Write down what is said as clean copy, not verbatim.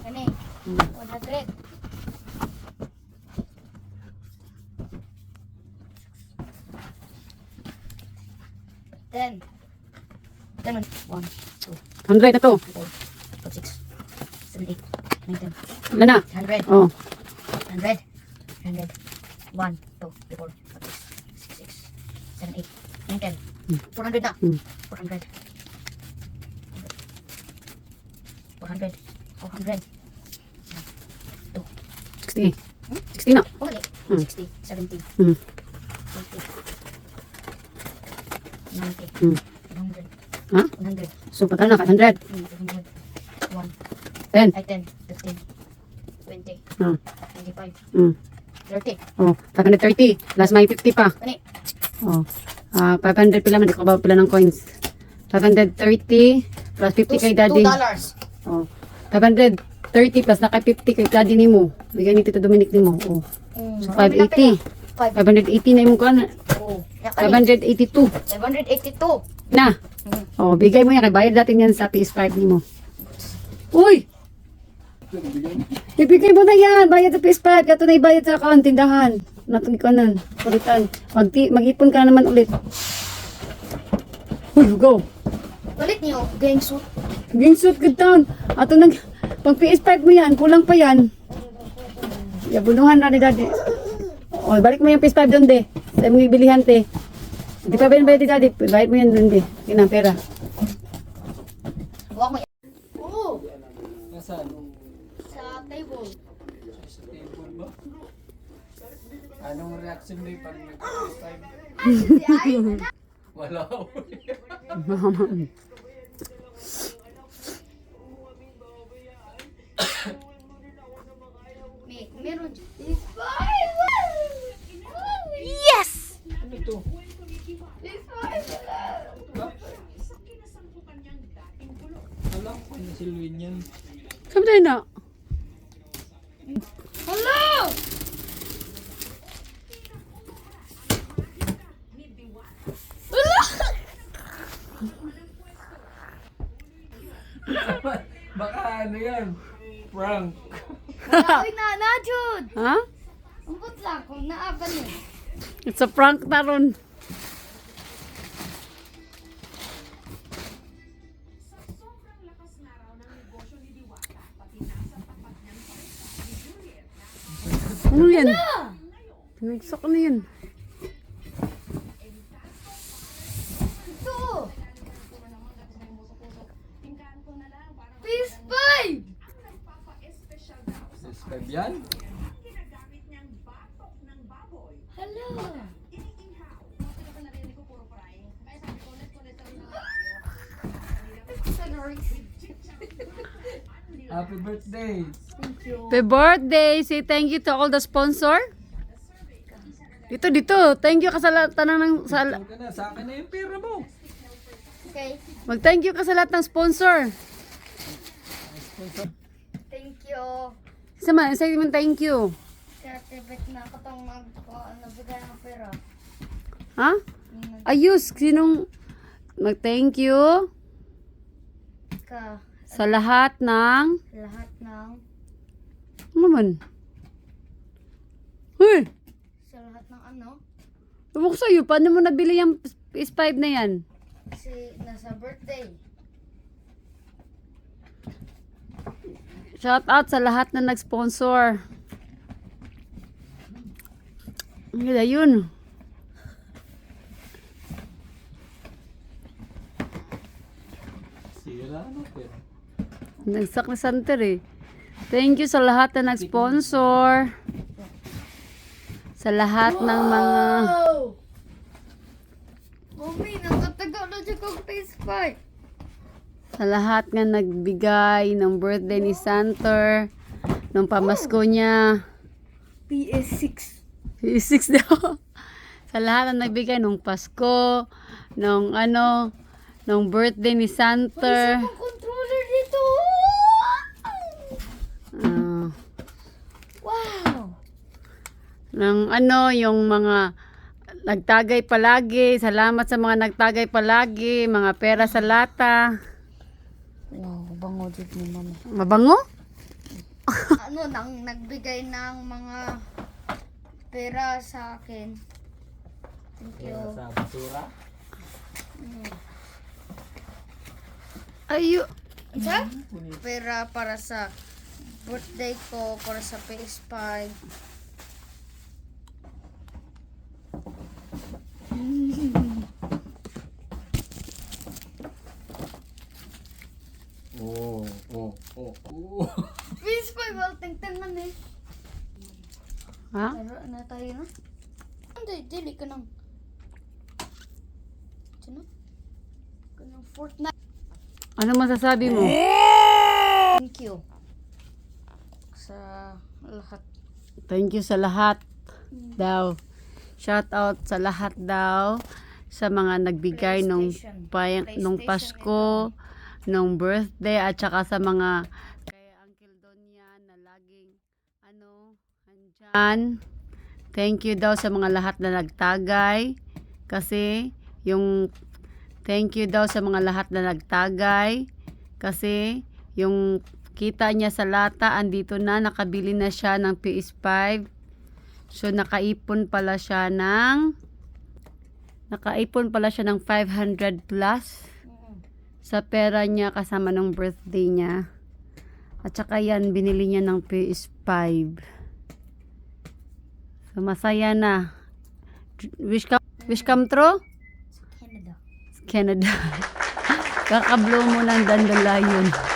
Kani, 100. 10. 10. 1, 2, 100 na to. 4, 5, 6, 7, 8, 9, 10. Wala na. 100. Oh. 100. 100. 1, 2, 3, 4, 5, 6, 7, 8, 9, 10. 400 na. 400. 400. 400. 60. 60 na. Okay. 60, 70, Hmm. 80, 90, Hmm. 100. Ha? 100. So, patalo na. 500. 200. 1, 10. ay 10, 15, 20, Hmm. 25, Hmm. 30. Oh, 530. Plus may 50 pa. Kani, Oh. 500 pila man. Di ko ba pila ng coins. 530 plus 50 kay daddy. $2. Oh. 530 plus naka 50 kay daddy ni mo. Bigyan ni Tito Dominic ni mo. Oh. So, 580. 580 na yung kuha. Oh. 582. 582. Na. Oh, bigay mo yan. Bayad natin yan sa PS5 ni mo. Uy! Ibigay mo na yan. Bayad sa PS5. Kato na ibayad sa account. Tindahan. Natong ikanan. Kulitan. Mag-ipon ka na naman ulit. Uy, go. Palit niyo, gang suit. Game suit, good town. Ato nang, pang PS5 mo yan. Kulang pa yan. Yabunuhan na ni daddy. Oh, balik mo yung PS5 doon, de. Sa mong ibilihan, te. Di pa ba yung bayad ni daddy? Bayad mo yan doon, de. Yan ang pera. Huwag mo yan. Oo. Nasaan? Sa table. Sa table ba? Anong reaction mo pag nag-first time? Wala. Meron. Yes! Ano to? Ba? Alam ko na si Luin yan. Sabi tayo na. Hello! Baka ano yan? Prank. Uy, na, Jude! Ha? Umpot lang kung naaban yun. It's a prank na ron. Ano yan? Pinagsak na yan. Ito! PS5! Subscribe yan? Hello! Happy birthday! Thank you. Happy birthday! Say thank you to all the sponsor. Dito. Thank you ka sa lahat ng Saan ka na? Sa akin na yung pera mo. Okay. mag-thank you ka sa lahat ng sponsor. Thank you. Sama, say mo thank you. Sa tibet na ako itong nagbigay ng pera. Ha? Ayos, sinong mag-thank you Ka sa lahat ng lahat ng ano naman? Hoy! sa lahat ng ano? Ewan ko sa'yo, paano mo nabili yung PS5 na yan? Kasi nasa birthday. Shout out sa lahat na nag-sponsor. Ang ganda yun. Sira ano pera? Nagsak na center eh. Thank you sa lahat na nag-sponsor. Sa lahat ng mga... Wow! Mami, nakatagal na siya kong PS5. Sa lahat nga nagbigay ng birthday ni Santer. Nung pamasko niya. PS6. PS6 daw. Sa lahat na nagbigay nung Pasko, nung nung birthday ni Santa. Controller dito. Ah, Wow. ng yung mga nagtagay palagi. Salamat sa mga nagtagay palagi. Mga pera sa lata. Wow, bango dito ni mama. Mabango? Nagbigay ng mga pera sa akin. Thank you. Sa basura. Ayo. Sa? Pera para sa birthday ko, para sa PS5. Oh. PS5, well, tingnan eh. Ha? Laro na tayo na. Hindi, dili ka ng... Sino? Ka ng Fortnite. Ano masasabi mo? Thank you. Sa lahat. Thank you sa lahat daw. Shout out sa lahat daw sa mga nagbigay nung nung Pasko, nung birthday at saka sa mga kay Uncle Donya na laging andyan. Thank you daw sa mga lahat na nagtagay kasi yung thank you daw sa mga lahat na nagtagay kasi yung kita niya sa lata andito na, nakabili na siya ng PS5. So nakaipon pala siya ng 500 plus sa pera niya kasama ng birthday niya. At saka yan, binili niya ng PS5. So masaya na. Wish come true? Canada. Canada. Kakablow mo ng dandelion.